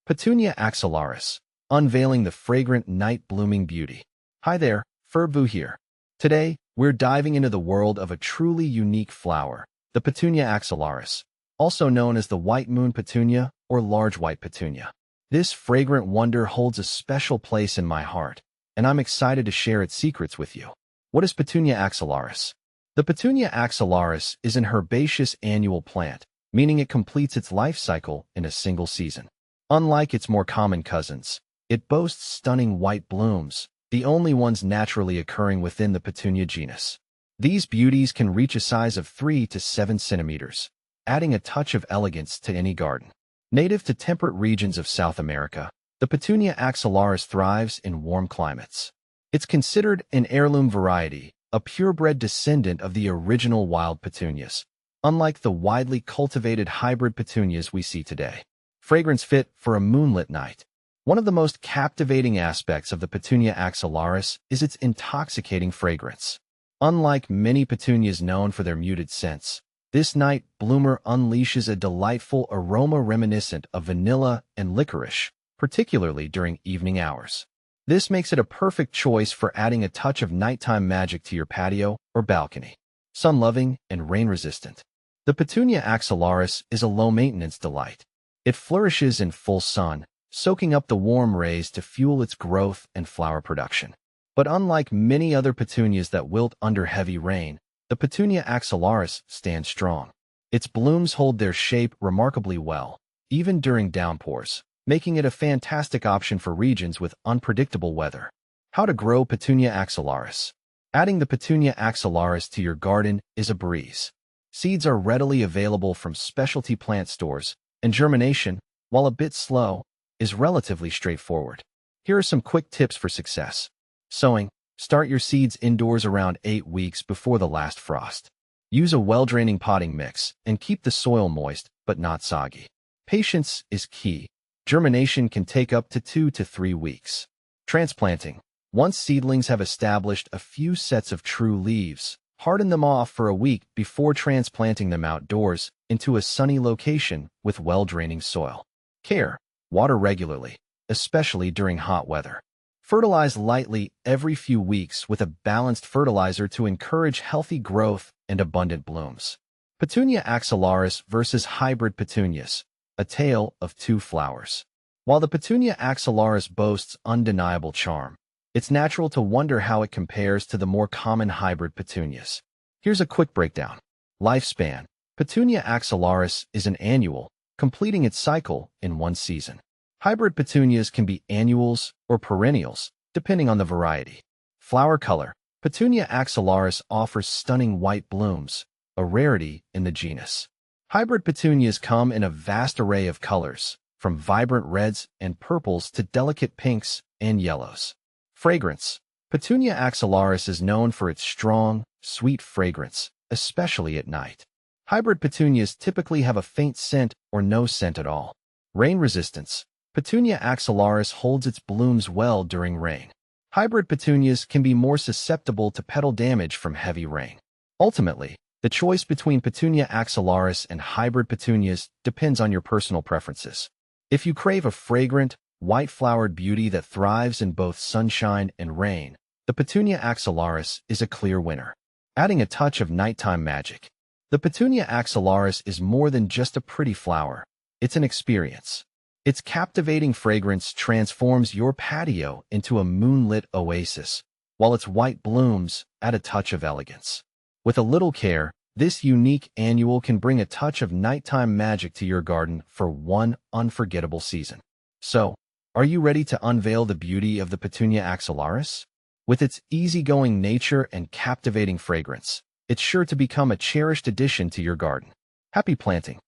Petunia axillaris, unveiling the fragrant night-blooming beauty. Hi there, Furbu here. Today, we're diving into the world of a truly unique flower, the Petunia axillaris, also known as the white moon petunia or large white petunia. This fragrant wonder holds a special place in my heart, and I'm excited to share its secrets with you. What is Petunia axillaris? The Petunia axillaris is an herbaceous annual plant, meaning it completes its life cycle in a single season. Unlike its more common cousins, it boasts stunning white blooms, the only ones naturally occurring within the Petunia genus. These beauties can reach a size of 3 to 7 centimeters, adding a touch of elegance to any garden. Native to temperate regions of South America, the Petunia axillaris thrives in warm climates. It's considered an heirloom variety, a purebred descendant of the original wild petunias, unlike the widely cultivated hybrid petunias we see today. Fragrance fit for a moonlit night. One of the most captivating aspects of the Petunia axillaris is its intoxicating fragrance. Unlike many petunias known for their muted scents, this night bloomer unleashes a delightful aroma reminiscent of vanilla and licorice, particularly during evening hours. This makes it a perfect choice for adding a touch of nighttime magic to your patio or balcony. Sun-loving and rain-resistant. The Petunia axillaris is a low-maintenance delight. It flourishes in full sun, soaking up the warm rays to fuel its growth and flower production. But unlike many other petunias that wilt under heavy rain, the Petunia axillaris stands strong. Its blooms hold their shape remarkably well, even during downpours, making it a fantastic option for regions with unpredictable weather. How to grow Petunia axillaris. Adding the Petunia axillaris to your garden is a breeze. Seeds are readily available from specialty plant stores, and germination, while a bit slow, is relatively straightforward. Here are some quick tips for success. Sowing. Start your seeds indoors around 8 weeks before the last frost. Use a well-draining potting mix and keep the soil moist but not soggy. Patience is key. Germination can take up to 2 to 3 weeks. Transplanting. Once seedlings have established a few sets of true leaves, harden them off for a week before transplanting them outdoors into a sunny location with well-draining soil. Care. Water regularly, especially during hot weather. Fertilize lightly every few weeks with a balanced fertilizer to encourage healthy growth and abundant blooms. Petunia axillaris versus hybrid petunias, a tale of two flowers. While the Petunia axillaris boasts undeniable charm, it's natural to wonder how it compares to the more common hybrid petunias. Here's a quick breakdown. Lifespan. Petunia axillaris is an annual, completing its cycle in one season. Hybrid petunias can be annuals or perennials, depending on the variety. Flower color. Petunia axillaris offers stunning white blooms, a rarity in the genus. Hybrid petunias come in a vast array of colors, from vibrant reds and purples to delicate pinks and yellows. Fragrance. Petunia axillaris is known for its strong, sweet fragrance, especially at night. Hybrid petunias typically have a faint scent or no scent at all. Rain resistance. Petunia axillaris holds its blooms well during rain. Hybrid petunias can be more susceptible to petal damage from heavy rain. Ultimately, the choice between Petunia axillaris and hybrid petunias depends on your personal preferences. If you crave a fragrant, white-flowered beauty that thrives in both sunshine and rain, the Petunia axillaris is a clear winner. Adding a touch of nighttime magic. The Petunia axillaris is more than just a pretty flower. It's an experience. Its captivating fragrance transforms your patio into a moonlit oasis, while its white blooms add a touch of elegance. With a little care, this unique annual can bring a touch of nighttime magic to your garden for one unforgettable season. So, are you ready to unveil the beauty of the Petunia axillaris? With its easygoing nature and captivating fragrance, it's sure to become a cherished addition to your garden. Happy planting!